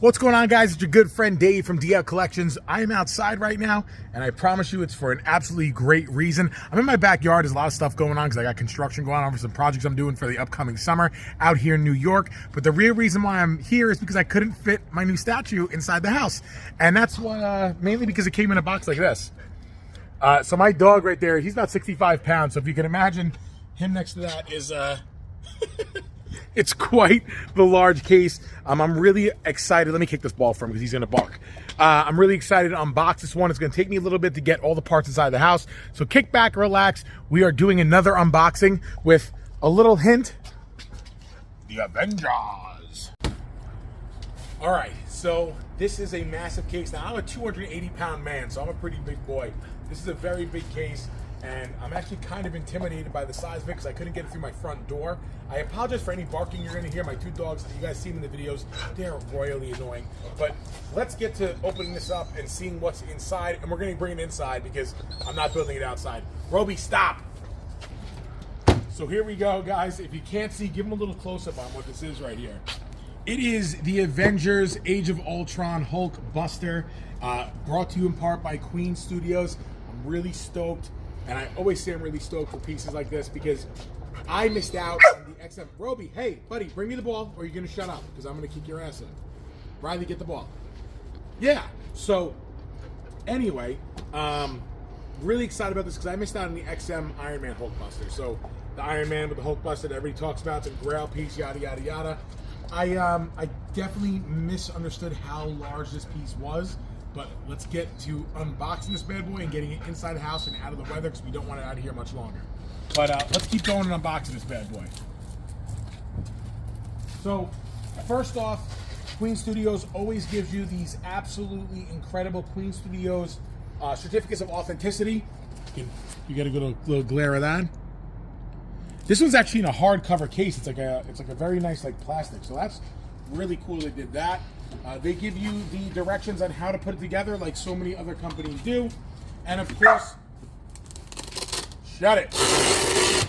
What's going on, guys? It's your good friend Dave from DL Collections. I am outside right now, and I promise you it's for an absolutely great reason. I'm in my backyard. There's a lot of stuff going on because I got construction going on for some projects I'm doing for the upcoming summer out here in New York. But the real reason why I'm here is because I couldn't fit my new statue inside the house. And that's why, mainly because it came in a box like this. So my dog right there, he's about 65 pounds. So if you can imagine him next to that is... It's quite the large case. I'm really excited. Let me kick this ball from him because he's going to bark. I'm really excited to unbox this one. It's going to take me a little bit to get all the parts inside the house. So kick back, relax. We are doing another unboxing with a little hint. The Avengers. All right, so this is a massive case. Now, I'm a 280-pound man, so I'm a pretty big boy. This is a very big case. And I'm actually kind of intimidated by the size of it because I couldn't get it through my front door. I apologize for any barking you're going to hear. My two dogs that you guys see in the videos, they're royally annoying. But let's get to opening this up and seeing what's inside. And we're going to bring it inside because I'm not building it outside. Roby, stop! So here we go, guys. If you can't see, give them a little close-up on what this is right here. It is the Avengers Age of Ultron Hulkbuster, brought to you in part by Queen Studios. I'm really stoked. And I always say I'm really stoked for pieces like this because I missed out on the XM. Roby, hey, buddy, bring me the ball or you're going to shut up because I'm going to kick your ass in. Riley, get the ball. Yeah. So, anyway, really excited about this because I missed out on the XM Iron Man Hulkbuster. So, the Iron Man with the Hulkbuster that everybody talks about, it's a grail piece, yada, yada, yada. I definitely misunderstood how large this piece was. But let's get to unboxing this bad boy and getting it inside the house and out of the weather because we don't want it out of here much longer. But let's keep going and unboxing this bad boy. So, first off, Queen Studios always gives you these absolutely incredible Queen Studios certificates of authenticity. You get a little glare of that. This one's actually in a hardcover case. It's like a very nice like plastic. So that's really cool they did that. They give you the directions on how to put it together like so many other companies do. And of course, shut it.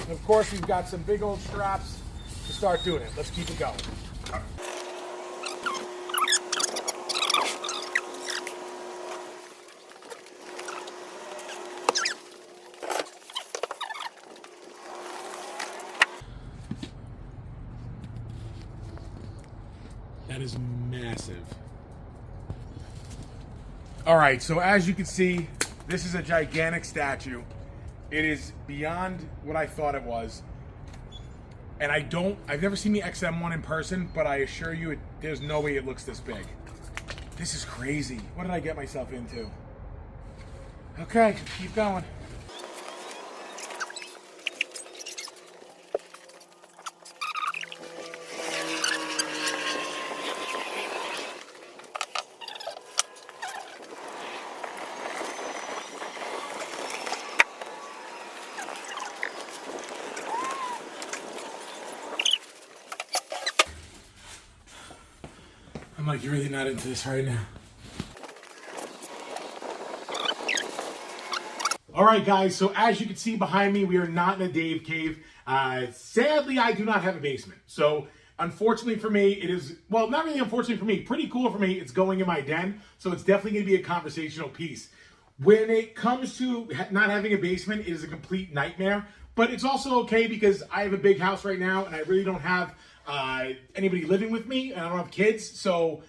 And of course, we've got some big old straps to start doing it. Let's keep it going. That is massive. All right, so as you can see, this is a gigantic statue. It is beyond what I thought it was. And I've never seen the XM one in person, but I assure you, there's no way it looks this big. This is crazy. What did I get myself into? Okay, keep going. I'm like, you're really not into this right now. All right, guys, so as you can see behind me, we are not in a Dave cave. Sadly, I do not have a basement. So unfortunately for me, it is, well, not really unfortunately for me, pretty cool for me, it's going in my den. So it's definitely going to be a conversational piece. When it comes to not having a basement, it is a complete nightmare. But it's also okay because I have a big house right now and I really don't have anybody living with me, and I don't have kids, so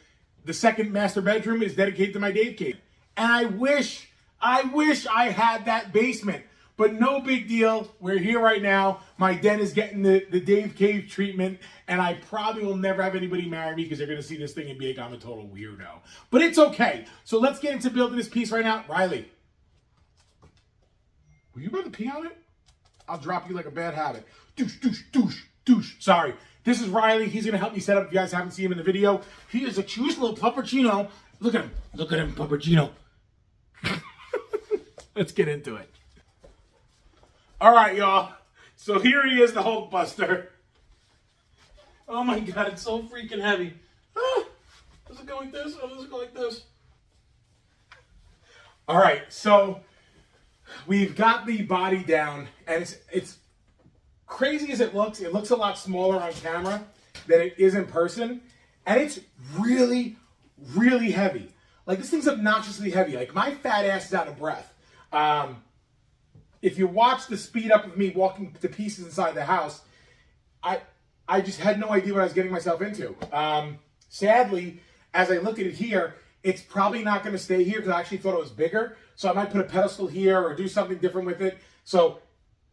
the second master bedroom is dedicated to my Dave cave. And I wish I had that basement, but no big deal. We're here right now. My den is getting the Dave cave treatment, and I probably will never have anybody marry me because they're going to see this thing and be like, I'm a total weirdo. But it's okay. So let's get into building this piece right now. Riley, were you about to pee on it? I'll drop you like a bad habit. Douche, douche, douche, douche. Sorry. This is Riley. He's going to help me set up if you guys haven't seen him in the video. He is a cute little puppuccino. Look at him. Look at him, puppuccino. Let's get into it. All right, y'all. So here he is, the Hulkbuster. Oh, my God. It's so freaking heavy. Ah, does it go like this? Oh, does it go like this? All right. So we've got the body down, and it's crazy as it looks a lot smaller on camera than it is in person. And it's really, really heavy. Like, this thing's obnoxiously heavy. Like, my fat ass is out of breath. If you watch the speed up of me walking to pieces inside the house, I just had no idea what I was getting myself into. Sadly, as I look at it here, it's probably not going to stay here because I actually thought it was bigger. So I might put a pedestal here or do something different with it. So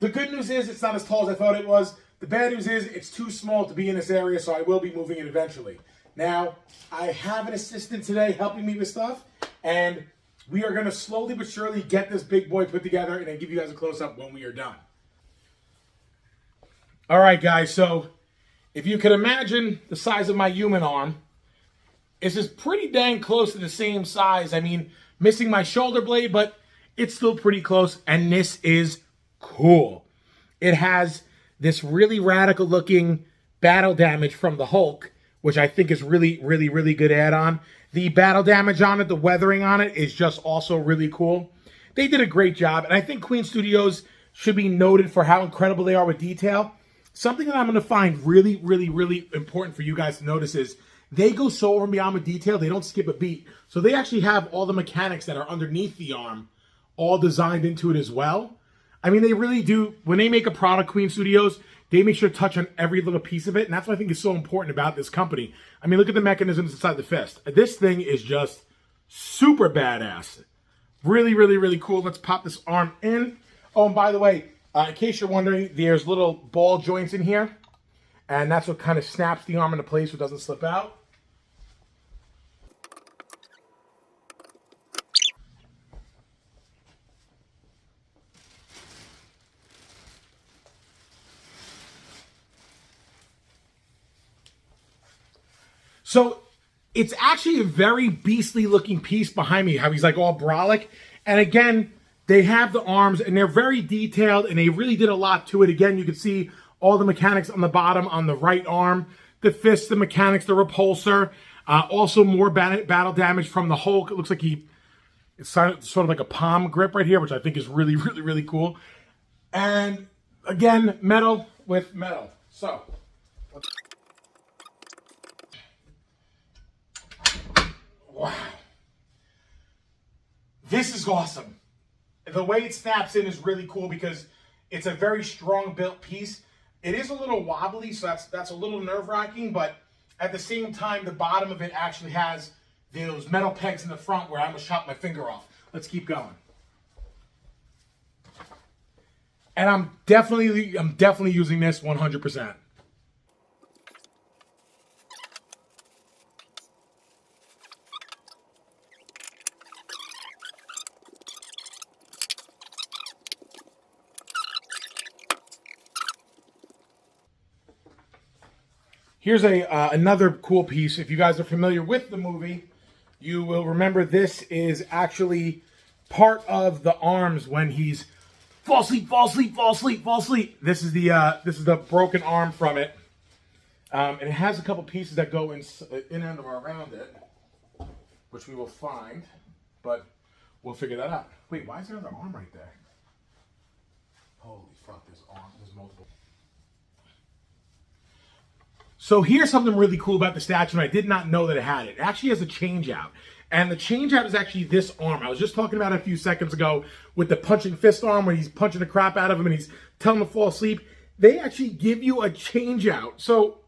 the good news is it's not as tall as I thought it was. The bad news is it's too small to be in this area, so I will be moving it eventually. Now, I have an assistant today helping me with stuff, and we are going to slowly but surely get this big boy put together and then give you guys a close-up when we are done. All right, guys, so if you can imagine the size of my human arm, this is pretty dang close to the same size. I mean, missing my shoulder blade, but it's still pretty close, and this is cool. It has this really radical looking battle damage from the Hulk, which I think is really, really, really good add-on. The battle damage on it, the weathering on it is just also really cool. They did a great job, and I think Queen Studios should be noted for how incredible they are with detail. Something that I'm going to find really, really, really important for you guys to notice is they go so over and beyond with detail, they don't skip a beat. So they actually have all the mechanics that are underneath the arm all designed into it as well. I mean, they really do. When they make a product, Queen Studios, they make sure to touch on every little piece of it. And that's what I think is so important about this company. I mean, look at the mechanisms inside the fist. This thing is just super badass. Really, really, really cool. Let's pop this arm in. Oh, and by the way, in case you're wondering, there's little ball joints in here. And that's what kind of snaps the arm into place so it doesn't slip out. So it's actually a very beastly looking piece behind me, how he's like all brolic. And again, they have the arms and they're very detailed and they really did a lot to it. Again, you can see all the mechanics on the bottom on the right arm, the fist, the mechanics, the repulsor. Also more battle damage from the Hulk. It looks like it's sort of like a palm grip right here, which I think is really, really, really cool. And again, metal with metal. So wow. This is awesome. The way it snaps in is really cool because it's a very strong built piece. It is a little wobbly, so that's a little nerve-wracking, but at the same time, the bottom of it actually has those metal pegs in the front where I almost chopped my finger off. Let's keep going. And I'm definitely using this 100%. Here's another cool piece. If you guys are familiar with the movie, you will remember this is actually part of the arms when he's fall asleep, fall asleep, fall asleep, fall asleep. This is the broken arm from it, and it has a couple pieces that go in and around it, which we will find, but we'll figure that out. Wait, why is there another arm right there? Holy fuck! There's multiple. So here's something really cool about the statue, and I did not know that it had it. It actually has a change out. And the change out is actually this arm. I was just talking about it a few seconds ago with the punching fist arm where he's punching the crap out of him and he's telling him to fall asleep. They actually give you a change out. So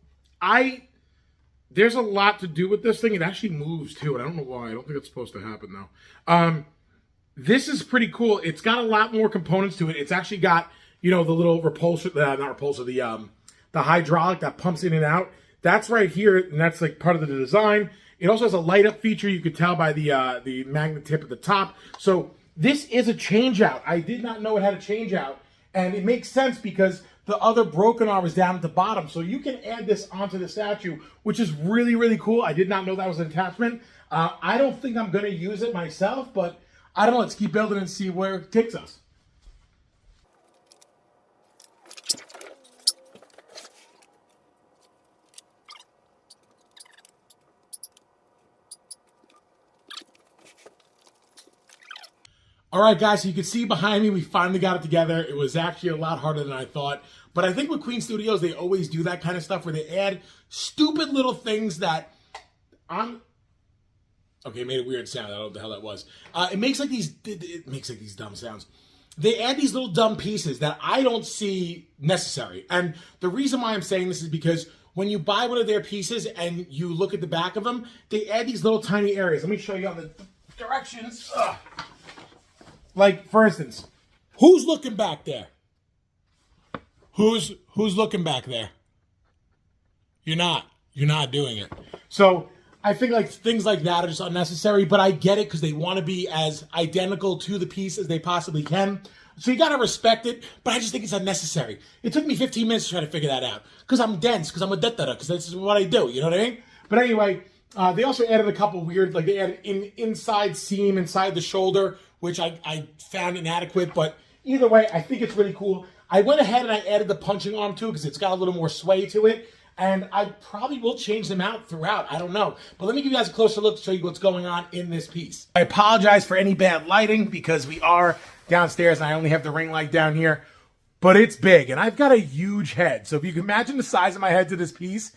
there's a lot to do with this thing. It actually moves too, and I don't know why. I don't think it's supposed to happen though. This is pretty cool. It's got a lot more components to it. It's actually got, the little repulsor, not repulsor, the hydraulic that pumps in and out. That's right here, and that's like part of the design. It also has a light up feature. You could tell by the magnet tip at the top. So this is a change out. I did not know it had a change out, and it makes sense because the other broken arm is down at the bottom. So you can add this onto the statue, which is really, really cool. I did not know that was an attachment. I don't think I'm going to use it myself, but I don't know. Let's keep building and see where it takes us. All right, guys, so you can see behind me, we finally got it together. It was actually a lot harder than I thought. But I think with Queen Studios, they always do that kind of stuff where they add stupid little things that Okay, it made a weird sound. I don't know what the hell that was. It makes like these dumb sounds. They add these little dumb pieces that I don't see necessary. And the reason why I'm saying this is because when you buy one of their pieces and you look at the back of them, they add these little tiny areas. Let me show you on the directions. Ugh. Like, for instance, who's looking back there? Who's looking back there? You're not. You're not doing it. So I think like things like that are just unnecessary, but I get it because they want to be as identical to the piece as they possibly can. So you got to respect it, but I just think it's unnecessary. It took me 15 minutes to try to figure that out because I'm dense, because I'm a dettara, because this is what I do, you know what I mean? But anyway, they also added a couple weird, like they added an inside seam inside the shoulder, which I found inadequate, but either way, I think it's really cool. I went ahead and I added the punching arm too because it's got a little more sway to it. And I probably will change them out throughout. I don't know. But let me give you guys a closer look to show you what's going on in this piece. I apologize for any bad lighting because we are downstairs and I only have the ring light down here. But it's big and I've got a huge head. So if you can imagine the size of my head to this piece,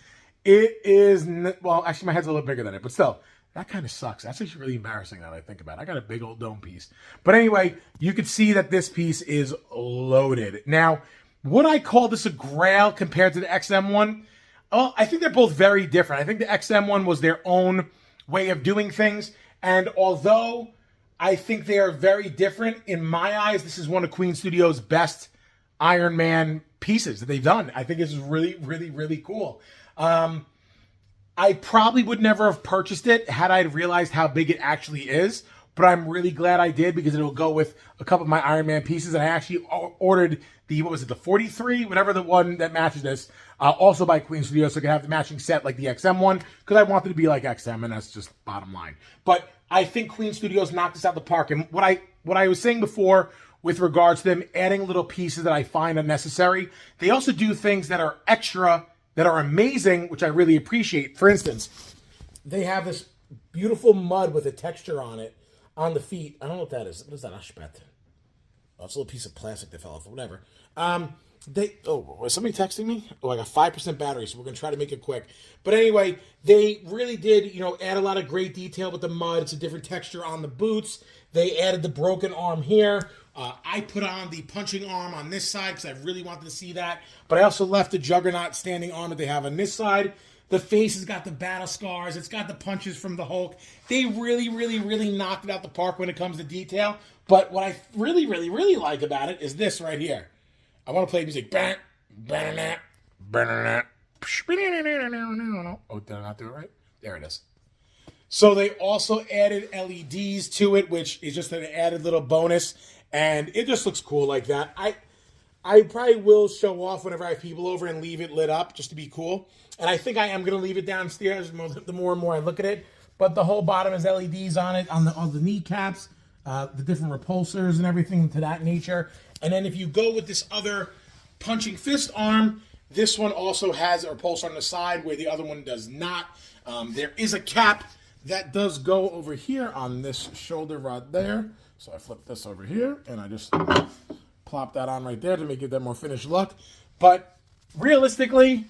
it is, well, actually my head's a little bigger than it. But still, that kind of sucks. That's actually really embarrassing now that I think about it. I got a big old dome piece. But anyway, you can see that this piece is loaded. Now, would I call this a grail compared to the XM1? Oh, I think they're both very different. I think the XM1 was their own way of doing things. And although I think they are very different, in my eyes, this is one of Queen Studios' best Iron Man pieces that they've done. I think this is really, really, really cool. I probably would never have purchased it had I realized how big it actually is. But I'm really glad I did because it'll go with a couple of my Iron Man pieces. And I actually ordered the, what was it, the 43? Whatever the one that matches this. Also by Queen Studios, so I can have the matching set like the XM1. Because I wanted to be like XM, and that's just bottom line. But I think Queen Studios knocked this out the park. And what I was saying before with regards to them adding little pieces that I find unnecessary, they also do things that are extra, that are amazing, which I really appreciate. For instance, they have this beautiful mud with a texture on it. On the feet. I don't know what that is. What is that? Ashpet. Oh, it's a little piece of plastic that fell off. Whatever. Was somebody texting me? Oh, I got 5% battery, so we're going to try to make it quick. But anyway, they really did, add a lot of great detail with the mud. It's a different texture on the boots. They added the broken arm here. I put on the punching arm on this side because I really wanted to see that. But I also left the Juggernaut standing arm that they have on this side. The face has got the battle scars. It's got the punches from the Hulk. They really, really, really knocked it out the park when it comes to detail. But what I really, really, really like about it is this right here. I want to play music. Oh, did I not do it right? There it is. So they also added LEDs to it, which is just an added little bonus. And it just looks cool like that. I probably will show off whenever I have people over and leave it lit up just to be cool. And I think I am going to leave it downstairs the more and more I look at it. But the whole bottom has LEDs on it, on the kneecaps, the different repulsors and everything to that nature. And then if you go with this other punching fist arm, this one also has a repulsor on the side where the other one does not. There is a cap that does go over here on this shoulder rod there. So I flip this over here and I just plop that on right there to make it that more finished look. But realistically,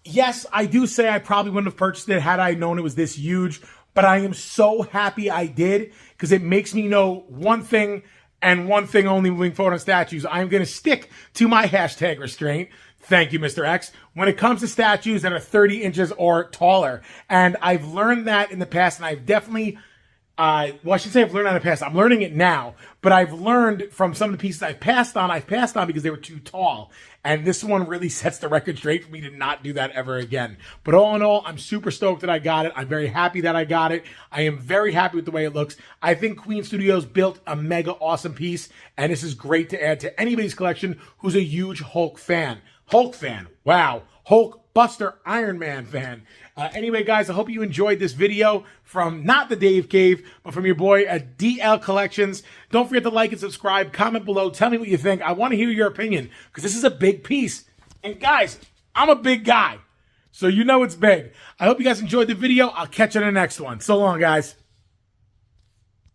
yes, I do say I probably wouldn't have purchased it had I known it was this huge, but I am so happy I did because it makes me know one thing and one thing only moving forward on statues. I'm going to stick to my hashtag restraint. Thank you, Mr. X. When it comes to statues that are 30 inches or taller. And I've learned that in the past, and I've definitely... I should say I've learned that in the past. I'm learning it now, but I've learned from some of the pieces I've passed on because they were too tall. And this one really sets the record straight for me to not do that ever again. But all in all, I'm super stoked that I got it. I'm very happy that I got it. I am very happy with the way it looks. I think Queen Studios built a mega awesome piece, and this is great to add to anybody's collection who's a huge Hulk fan. Hulk fan. Wow. Hulkbuster Iron Man fan. Anyway, guys, I hope you enjoyed this video from not the Dave Cave, but from your boy at DL Collections. Don't forget to like and subscribe. Comment below. Tell me what you think. I want to hear your opinion because this is a big piece. And guys, I'm a big guy, so you know it's big. I hope you guys enjoyed the video. I'll catch you in the next one. So long, guys.